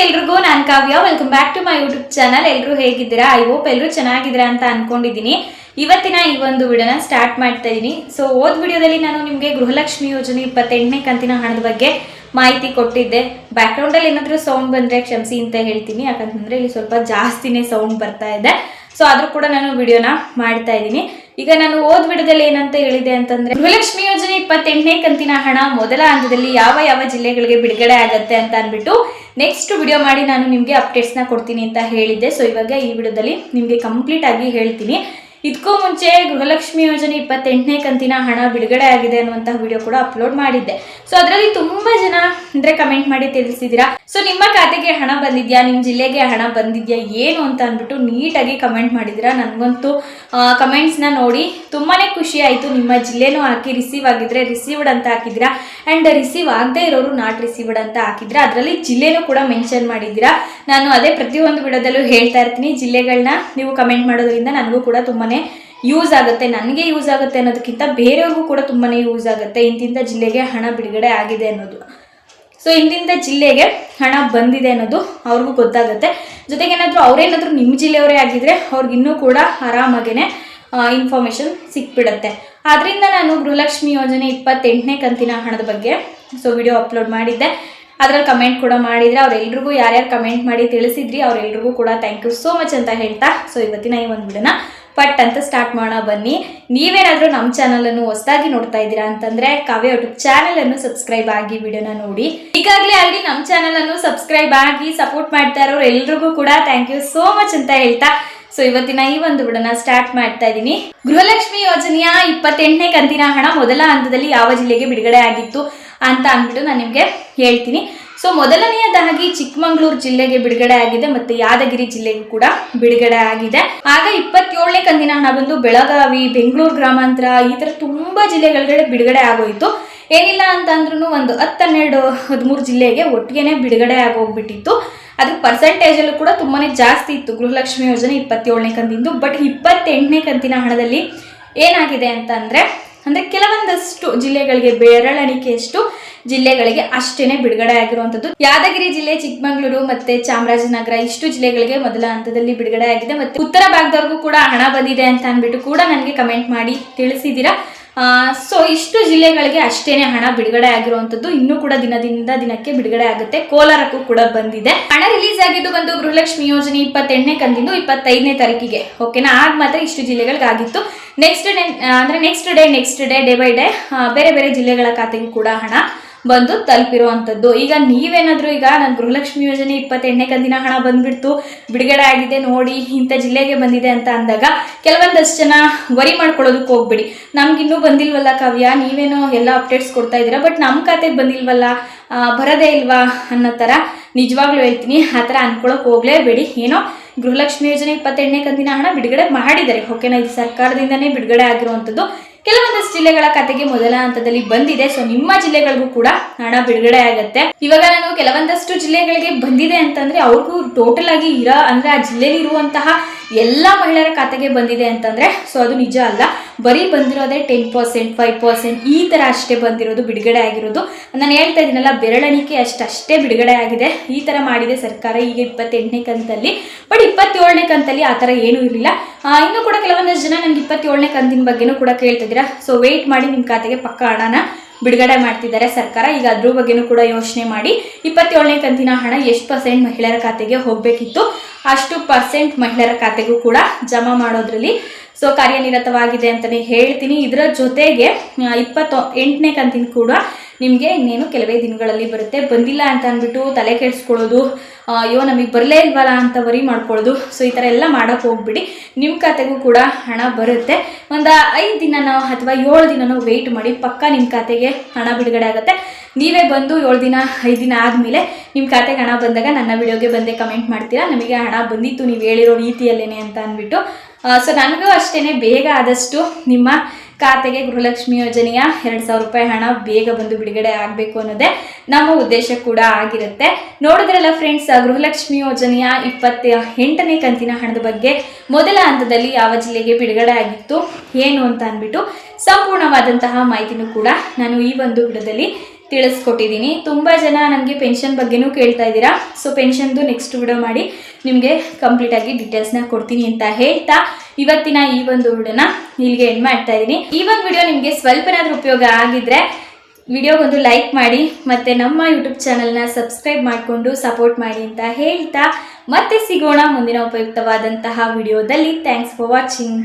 ಎಲ್ರಿಗೂ ನಾನು Kavya. Welcome back to my YouTube channel. ಎಲ್ಲರೂ ಹೇಗಿದ್ದೀರಾ? ಐ ಹೋಪ್ ಎಲ್ಲರೂ ಚೆನ್ನಾಗಿದ್ದೀರಾ ಅಂತ ಅನ್ಕೊಂಡಿದ್ದೀನಿ. ಇವತ್ತಿನ ಈ ಒಂದು ವಿಡಿಯೋನ ಸ್ಟಾರ್ಟ್ ಮಾಡ್ತಾ ಇದ್ದೀನಿ. ಸೊ ಹೋದ ವಿಡಿಯೋದಲ್ಲಿ ನಾನು ನಿಮಗೆ ಗೃಹಲಕ್ಷ್ಮಿ ಯೋಜನೆ 28ನೇ ಕಂತಿನ ಹಣದ ಬಗ್ಗೆ ಮಾಹಿತಿ ಕೊಟ್ಟಿದ್ದೆ. ಬ್ಯಾಕ್ಗ್ರೌಂಡಲ್ಲಿ ಏನಾದರೂ ಸೌಂಡ್ ಬಂದರೆ ಕ್ಷಮಿಸಿ ಅಂತ ಹೇಳ್ತೀನಿ, ಯಾಕಂತಂದರೆ ಇಲ್ಲಿ ಸ್ವಲ್ಪ ಜಾಸ್ತಿನೇ ಸೌಂಡ್ ಬರ್ತಾ ಇದೆ. ಸೊ ಆದರೂ ಕೂಡ ನಾನು ವಿಡಿಯೋನ ಮಾಡ್ತಾ ಇದ್ದೀನಿ. ಈಗ ನಾನು ಓದ್ ವಿಡಿಯೋದಲ್ಲಿ ಏನಂತ ಹೇಳಿದೆ ಅಂತಂದ್ರೆ, ಗೃಹಲಕ್ಷ್ಮಿ ಯೋಜನೆ 28ನೇ ಕಂತಿನ ಹಣ ಮೊದಲ ಹಂತದಲ್ಲಿ ಯಾವ ಯಾವ ಜಿಲ್ಲೆಗಳಿಗೆ ಬಿಡುಗಡೆ ಆಗತ್ತೆ ಅಂತ ಅಂದ್ಬಿಟ್ಟು ನೆಕ್ಸ್ಟ್ ವಿಡಿಯೋ ಮಾಡಿ ನಾನು ನಿಮಗೆ ಅಪ್ಡೇಟ್ಸ್ನ ಕೊಡ್ತೀನಿ ಅಂತ ಹೇಳಿದ್ದೆ. ಸೊ ಇವಾಗ ಈ ವಿಡಿಯೋದಲ್ಲಿ ನಿಮಗೆ ಕಂಪ್ಲೀಟ್ ಆಗಿ ಹೇಳ್ತೀನಿ. ಇದಕ್ಕೂ ಮುಂಚೆ ಗೃಹಲಕ್ಷ್ಮಿ ಯೋಜನೆ 28ನೇ ಕಂತಿನ ಹಣ ಬಿಡುಗಡೆ ಆಗಿದೆ ಅನ್ನುವಂತಹ ವಿಡಿಯೋ ಕೂಡ ಅಪ್ಲೋಡ್ ಮಾಡಿದ್ದೆ. ಸೊ ಅದರಲ್ಲಿ ತುಂಬಾ ಜನ ಅಂದ್ರೆ ಕಮೆಂಟ್ ಮಾಡಿ ತಿಳಿಸಿದ್ದೀರಾ. ಸೊ ನಿಮ್ಮ ಖಾತೆಗೆ ಹಣ ಬಂದಿದ್ಯಾ, ನಿಮ್ಮ ಜಿಲ್ಲೆಗೆ ಹಣ ಬಂದಿದ್ಯಾ ಏನು ಅಂತ ಅಂದ್ಬಿಟ್ಟು ನೀಟಾಗಿ ಕಮೆಂಟ್ ಮಾಡಿದ್ದೀರಾ. ನನಗಂತೂ ಕಮೆಂಟ್ಸ್ನ ನೋಡಿ ತುಂಬಾನೇ ಖುಷಿ ಆಯಿತು. ನಿಮ್ಮ ಜಿಲ್ಲೆನೂ ಹಾಕಿ ರಿಸೀವ್ ಆಗಿದ್ರೆ ರಿಸೀವ್ಡ್ ಅಂತ ಹಾಕಿದ್ದೀರಾ, ಆ್ಯಂಡ್ ರಿಸೀವ್ ಆಗದೆ ಇರೋರು ನಾಟ್ ರಿಸೀವ್ಡ್ ಅಂತ ಹಾಕಿದ್ರೆ ಅದರಲ್ಲಿ ಜಿಲ್ಲೆನೂ ಕೂಡ ಮೆನ್ಷನ್ ಮಾಡಿದ್ದೀರಾ. ನಾನು ಅದೇ ಪ್ರತಿಯೊಂದು ವಿಡಿಯೋದಲ್ಲೂ ಹೇಳ್ತಾ ಇರ್ತೀನಿ, ಜಿಲ್ಲೆಗಳನ್ನ ನೀವು ಕಮೆಂಟ್ ಮಾಡೋದ್ರಿಂದ ನನಗೂ ಕೂಡ ತುಂಬಾನೇ ಯೂಸ್ ಆಗುತ್ತೆ. ನನಗೆ ಯೂಸ್ ಆಗುತ್ತೆ ಅನ್ನೋದಕ್ಕಿಂತ ಬೇರೆಯವ್ರಿಗೂ ಕೂಡ ತುಂಬಾನೇ ಯೂಸ್ ಆಗುತ್ತೆ. ಇಂತಿಂಥ ಜಿಲ್ಲೆಗೆ ಹಣ ಬಿಡುಗಡೆ ಆಗಿದೆ ಅನ್ನೋದು, ಸೊ ಇಂತಿಂಥ ಜಿಲ್ಲೆಗೆ ಹಣ ಬಂದಿದೆ ಅನ್ನೋದು ಅವ್ರಿಗೂ ಗೊತ್ತಾಗುತ್ತೆ. ಜೊತೆಗೆ ಅವರೇನಾದರೂ ನಿಮ್ಮ ಜಿಲ್ಲೆಯವರೇ ಆಗಿದ್ರೆ ಅವ್ರಿಗೆ ಇನ್ನೂ ಕೂಡ ಆರಾಮಾಗೇ ಇನ್ಫಾರ್ಮೇಷನ್ ಸಿಕ್ಬಿಡುತ್ತೆ. ಆದ್ದರಿಂದ ನಾನು ಗೃಹಲಕ್ಷ್ಮಿ ಯೋಜನೆ 28ನೇ ಕಂತಿನ ಹಣದ ಬಗ್ಗೆ ವಿಡಿಯೋ ಅಪ್ಲೋಡ್ ಮಾಡಿದ್ದೆ. ಅದರಲ್ಲಿ ಕಮೆಂಟ್ ಕೂಡ ಮಾಡಿದರೆ ಅವರೆಲ್ರಿಗೂ ಯಾರ್ಯಾರು ಕಮೆಂಟ್ ಮಾಡಿ ತಿಳಿಸಿದ್ರಿ ಅವರೆಲ್ರಿಗೂ ಕೂಡ ಥ್ಯಾಂಕ್ ಯು ಸೋ ಮಚ್ ಅಂತ ಹೇಳ್ತಾ, ಸೊ ಇವತ್ತಿನ ಈ ಒಂದು ವಿಡಿಯೋನ ಪಟ್ ಅಂತ ಸ್ಟಾರ್ಟ್ ಮಾಡೋಣ ಬನ್ನಿ. ನೀವೇನಾದರೂ ನಮ್ಮ ಚಾನಲನ್ನು ಹೊಸದಾಗಿ ನೋಡ್ತಾ ಇದ್ದೀರಾ ಅಂತಂದರೆ ಕಾವ್ಯ ಯೂಟ್ಯೂಬ್ ಚಾನಲನ್ನು ಸಬ್ಸ್ಕ್ರೈಬ್ ಆಗಿ ವಿಡಿಯೋನ ನೋಡಿ. ಈಗಾಗಲೇ ಆಲ್ರೆಡಿ ನಮ್ಮ ಚಾನಲನ್ನು ಸಬ್ಸ್ಕ್ರೈಬ್ ಆಗಿ ಸಪೋರ್ಟ್ ಮಾಡ್ತಾ ಇರೋರು ಎಲ್ರಿಗೂ ಕೂಡ ಥ್ಯಾಂಕ್ ಯು ಸೋ ಮಚ್ ಅಂತ ಹೇಳ್ತಾ, ಸೊ ಇವತ್ತಿನ ಈ ಒಂದು ವಿಡಿಯೋನ ಸ್ಟಾರ್ಟ್ ಮಾಡ್ತಾ ಇದ್ದೀನಿ. ಗೃಹಲಕ್ಷ್ಮಿ ಯೋಜನೆಯ 28ನೇ ಕಂತಿನ ಹಣ ಮೊದಲ ಹಂತದಲ್ಲಿ ಯಾವ ಜಿಲ್ಲೆಗೆ ಬಿಡುಗಡೆ ಆಗಿತ್ತು ಅಂತ ಅಂದ್ಬಿಟ್ಟು ನಾನು ನಿಮಗೆ ಹೇಳ್ತೀನಿ. ಸೊ ಮೊದಲನೆಯದಾಗಿ ಚಿಕ್ಕಮಗಳೂರು ಜಿಲ್ಲೆಗೆ ಬಿಡುಗಡೆ ಆಗಿದೆ, ಮತ್ತೆ ಯಾದಗಿರಿ ಜಿಲ್ಲೆಗೂ ಕೂಡ ಬಿಡುಗಡೆ ಆಗಿದೆ. ಆಗ 27ನೇ ಕಂತಿನ ಹಣ ಬಂದು ಬೆಳಗಾವಿ, ಬೆಂಗಳೂರು ಗ್ರಾಮಾಂತರ, ಈ ತರ ತುಂಬಾ ಜಿಲ್ಲೆಗಳಿಗೆ ಬಿಡುಗಡೆ ಆಗೋಯ್ತು. ಏನಿಲ್ಲ ಅಂತ ಅಂದ್ರೂ ಒಂದು 10, 12, 13 ಜಿಲ್ಲೆಗೆ ಒಟ್ಟಿಗೆ ಬಿಡುಗಡೆ ಆಗೋಗ್ಬಿಟ್ಟಿತ್ತು. ಅದ್ರ ಪರ್ಸೆಂಟೇಜಲ್ಲೂ ಕೂಡ ತುಂಬಾನೇ ಜಾಸ್ತಿ ಇತ್ತು ಗೃಹಲಕ್ಷ್ಮಿ ಯೋಜನೆ 27ನೇ ಕಂತಿಂದು. ಬಟ್ 28ನೇ ಕಂತಿನ ಹಣದಲ್ಲಿ ಏನಾಗಿದೆ ಅಂತ ಅಂದ್ರೆ ಕೆಲವೊಂದಷ್ಟು ಜಿಲ್ಲೆಗಳಿಗೆ, ಬೆರಳೆಣಿಕೆಯಷ್ಟು ಜಿಲ್ಲೆಗಳಿಗೆ ಅಷ್ಟೇನೆ ಬಿಡುಗಡೆ ಆಗಿರುವಂಥದ್ದು. ಯಾದಗಿರಿ ಜಿಲ್ಲೆ, ಚಿಕ್ಕಮಗಳೂರು ಮತ್ತೆ ಚಾಮರಾಜನಗರ ಇಷ್ಟು ಜಿಲ್ಲೆಗಳಿಗೆ ಮೊದಲ ಹಂತದಲ್ಲಿ ಬಿಡುಗಡೆ ಆಗಿದೆ. ಮತ್ತೆ ಉತ್ತರ ಭಾಗದವ್ರಿಗೂ ಕೂಡ ಹಣ ಬಂದಿದೆ ಅಂತ ಅಂದ್ಬಿಟ್ಟು ಕೂಡ ನನಗೆ ಕಮೆಂಟ್ ಮಾಡಿ ತಿಳಿಸಿದ್ದೀರಾ. ಸೊ ಇಷ್ಟು ಜಿಲ್ಲೆಗಳಿಗೆ ಅಷ್ಟೇನೆ ಹಣ ಬಿಡುಗಡೆ ಆಗಿರುವಂಥದ್ದು. ಇನ್ನೂ ಕೂಡ ದಿನದಿಂದ ದಿನಕ್ಕೆ ಬಿಡುಗಡೆ ಆಗುತ್ತೆ. ಕೋಲಾರಕ್ಕೂ ಕೂಡ ಬಂದಿದೆ. ಹಣ ರಿಲೀಸ್ ಆಗಿದ್ದು ಬಂದು ಗೃಹಲಕ್ಷ್ಮಿ ಯೋಜನೆ 28ನೇ ಕಂತಿಂದು 25ನೇ ತಾರೀಕಿಗೆ, ಓಕೆನಾ? ಆಗ ಮಾತ್ರ ಇಷ್ಟು ಜಿಲ್ಲೆಗಳಿಗಾಗಿತ್ತು. Next day day by day ಬೇರೆ ಬೇರೆ ಜಿಲ್ಲೆಗಳ ಖಾತೆಗೂ ಕೂಡ ಹಣ ಬಂದು ತಲುಪಿರುವಂಥದ್ದು. ಈಗ ನೀವೇನಾದರೂ ಈಗ ನಾನು ಗೃಹಲಕ್ಷ್ಮಿ ಯೋಜನೆ 28ನೇ ಕಂತಿನ ಹಣ ಬಂದ್ಬಿಡ್ತು, ಬಿಡುಗಡೆ ಆಗಿದೆ ನೋಡಿ, ಇಂಥ ಜಿಲ್ಲೆಗೆ ಬಂದಿದೆ ಅಂತ ಅಂದಾಗ ಕೆಲವೊಂದಷ್ಟು ಜನ ವರಿ ಮಾಡ್ಕೊಳ್ಳೋದಕ್ಕೆ ಹೋಗ್ಬಿಡಿ. ನಮ್ಗಿನ್ನೂ ಬಂದಿಲ್ವಲ್ಲ ಕಾವ್ಯ, ನೀವೇನೋ ಎಲ್ಲ ಅಪ್ಡೇಟ್ಸ್ ಕೊಡ್ತಾ ಇದ್ದೀರಾ, ಬಟ್ ನಮ್ಮ ಖಾತೆಗೆ ಬಂದಿಲ್ವಲ್ಲ, ಬರೋದೇ ಇಲ್ವಾ ಅನ್ನೋ ಥರ ನಿಜವಾಗ್ಲೂ ಹೇಳ್ತೀನಿ, ಆ ಥರ ಅನ್ಕೊಳ್ಳೋಕೆ ಹೋಗಲೇಬೇಡಿ. ಏನೋ ಗೃಹಲಕ್ಷ್ಮಿ ಯೋಜನೆ 28ನೇ ಕಂತಿನ ಹಣ ಬಿಡುಗಡೆ ಮಾಡಿದ್ದಾರೆ, ಓಕೆನಾ? ಇದು ಸರ್ಕಾರದಿಂದನೇ ಬಿಡುಗಡೆ ಆಗಿರುವಂಥದ್ದು. ಕೆಲವೊಂದಷ್ಟು ಜಿಲ್ಲೆಗಳ ಖಾತೆಗೆ ಮೊದಲ ಹಂತದಲ್ಲಿ ಬಂದಿದೆ. ಸೊ ನಿಮ್ಮ ಜಿಲ್ಲೆಗಳಿಗೂ ಕೂಡ ಹಣ ಬಿಡುಗಡೆ ಆಗುತ್ತೆ. ಇವಾಗ ನಾನು ಕೆಲವೊಂದಷ್ಟು ಜಿಲ್ಲೆಗಳಿಗೆ ಬಂದಿದೆ ಅಂತಂದ್ರೆ ಅವ್ರಿಗೂ ಟೋಟಲ್ ಆಗಿ ಆ ಜಿಲ್ಲೆಯಲ್ಲಿ ಇರುವಂತಹ ಎಲ್ಲ ಮಹಿಳೆಯರ ಖಾತೆಗೆ ಬಂದಿದೆ ಅಂತಂದ್ರೆ ಸೊ ಅದು ನಿಜ ಅಲ್ಲ. ಬರೀ ಬಂದಿರೋದೇ 10%, 5% ಈ ತರ ಅಷ್ಟೇ ಬಂದಿರೋದು, ಬಿಡುಗಡೆ ಆಗಿರೋದು. ನಾನು ಹೇಳ್ತಾ ಇದ್ದೀನಲ್ಲ, ಬೆರಳೆಣಿಕೆ ಅಷ್ಟೇ ಬಿಡುಗಡೆ ಆಗಿದೆ. ಈ ತರ ಮಾಡಿದೆ ಸರ್ಕಾರ ಈಗ 28ನೇ ಕಂತಲ್ಲಿ. ಬಟ್ 27ನೇ ಕಂತಲ್ಲಿ ಆ ತರ ಏನೂ ಇರಲಿಲ್ಲ. ಇನ್ನೂ ಕೂಡ ಕೆಲವೊಂದಷ್ಟು ಜನ ನನಗೆ 27ನೇ ಕಂತಿನ ಬಗ್ಗೆನೂ ಕೂಡ ಕೇಳ್ತಿದ್ದೀರಾ. ಸೊ ವೆಯ್ಟ್ ಮಾಡಿ, ನಿಮ್ಮ ಖಾತೆಗೆ ಪಕ್ಕ ಹಣನ ಬಿಡುಗಡೆ ಮಾಡ್ತಿದ್ದಾರೆ ಸರ್ಕಾರ. ಈಗ ಅದ್ರ ಬಗ್ಗೆನೂ ಕೂಡ ಯೋಚನೆ ಮಾಡಿ 27ನೇ ಕಂತಿನ ಹಣ ಎಷ್ಟು % ಮಹಿಳೆಯರ ಖಾತೆಗೆ ಹೋಗಬೇಕಿತ್ತು ಅಷ್ಟು % ಮಹಿಳೆಯರ ಖಾತೆಗೂ ಕೂಡ ಜಮಾ ಮಾಡೋದ್ರಲ್ಲಿ ಸೊ ಕಾರ್ಯನಿರತವಾಗಿದೆ ಅಂತಲೇ ಹೇಳ್ತೀನಿ. ಇದರ ಜೊತೆಗೆ 28ನೇ ಕಂತಿನ ಕೂಡ ನಿಮಗೆ ಇನ್ನೇನು ಕೆಲವೇ ದಿನಗಳಲ್ಲಿ ಬರುತ್ತೆ. ಬಂದಿಲ್ಲ ಅಂತ ಅಂದ್ಬಿಟ್ಟು ತಲೆ ಕೆಡಿಸ್ಕೊಳ್ಳೋದು, ಅಯ್ಯೋ ನಮಗೆ ಬರಲೇ ಇಲ್ವಲ್ಲ ಅಂತ ವರಿ ಮಾಡ್ಕೊಳ್ಳೋದು, ಸೊ ಈ ಥರ ಎಲ್ಲ ಮಾಡೋಕ್ಕೆ ಹೋಗ್ಬಿಡಿ. ನಿಮ್ಮ ಖಾತೆಗೂ ಕೂಡ ಹಣ ಬರುತ್ತೆ. ಒಂದು 5 ದಿನನೋ ಅಥವಾ 7 ದಿನನೋ ವೆಯ್ಟ್ ಮಾಡಿ, ಪಕ್ಕ ನಿಮ್ಮ ಖಾತೆಗೆ ಹಣ ಬಿಡುಗಡೆ ಆಗುತ್ತೆ. ನೀವೇ ಬಂದು 7 ದಿನ 5 ದಿನ ಆದಮೇಲೆ ನಿಮ್ಮ ಖಾತೆಗೆ ಹಣ ಬಂದಾಗ ನನ್ನ ವಿಡಿಯೋಗೆ ಬಂದೇ ಕಮೆಂಟ್ ಮಾಡ್ತೀರಾ, ನಮಗೆ ಹಣ ಬಂದಿತ್ತು ನೀವು ಹೇಳಿರೋ ರೀತಿಯಲ್ಲೇನೆ ಅಂತ ಅಂದ್ಬಿಟ್ಟು. ಸೊ ನನಗೂ ಅಷ್ಟೇ ಬೇಗ ಆದಷ್ಟು ನಿಮ್ಮ ಖಾತೆಗೆ ಗೃಹಲಕ್ಷ್ಮಿ ಯೋಜನೆಯ 2,000 ರೂಪಾಯಿ ಹಣ ಬೇಗ ಬಂದು ಬಿಡುಗಡೆ ಆಗಬೇಕು ಅನ್ನೋದೇ ನಮ್ಮ ಉದ್ದೇಶ ಕೂಡ ಆಗಿರುತ್ತೆ. ನೋಡಿದ್ರಲ್ಲ ಫ್ರೆಂಡ್ಸ್, ಗೃಹಲಕ್ಷ್ಮಿ ಯೋಜನೆಯ 28ನೇ ಕಂತಿನ ಹಣದ ಬಗ್ಗೆ ಮೊದಲ ಹಂತದಲ್ಲಿ ಯಾವ ಜಿಲ್ಲೆಗೆ ಬಿಡುಗಡೆ ಆಗಿತ್ತು ಏನು ಅಂತ ಅಂದ್ಬಿಟ್ಟು ಸಂಪೂರ್ಣವಾದಂತಹ ಮಾಹಿತಿನೂ ಕೂಡ ನಾನು ಈ ಒಂದು ವಿಡಿಯೋದಲ್ಲಿ ತಿಳಿಸ್ಕೊಟ್ಟಿದ್ದೀನಿ. ತುಂಬ ಜನ ನನಗೆ ಪೆನ್ಷನ್ ಬಗ್ಗೆನೂ ಕೇಳ್ತಾ ಇದ್ದೀರಾ. ಸೊ ಪೆನ್ಷನ್ದು ನೆಕ್ಸ್ಟ್ ವಿಡಿಯೋ ಮಾಡಿ ನಿಮಗೆ ಕಂಪ್ಲೀಟಾಗಿ ಡೀಟೇಲ್ಸ್ನ ಕೊಡ್ತೀನಿ ಅಂತ ಹೇಳ್ತಾ ಇವತ್ತಿನ ಈ ಒಂದು ವಿಡಿಯೋನ ಇಲ್ಲಿಗೆ ಎಂಡ್ ಮಾಡ್ತಾ ಇದ್ದೀನಿ. ಈ ಒಂದು ವಿಡಿಯೋ ನಿಮಗೆ ಸ್ವಲ್ಪನಾದ್ರೂ ಉಪಯೋಗ ಆಗಿದ್ರೆ ವಿಡಿಯೋಗೊಂದು ಲೈಕ್ ಮಾಡಿ ಮತ್ತು ನಮ್ಮ ಯೂಟ್ಯೂಬ್ ಚಾನಲ್ನ ಸಬ್ಸ್ಕ್ರೈಬ್ ಮಾಡಿಕೊಂಡು ಸಪೋರ್ಟ್ ಮಾಡಿ ಅಂತ ಹೇಳ್ತಾ ಮತ್ತೆ ಸಿಗೋಣ ಮುಂದಿನ ಉಪಯುಕ್ತವಾದಂತಹ ವಿಡಿಯೋದಲ್ಲಿ. Thanks for watching.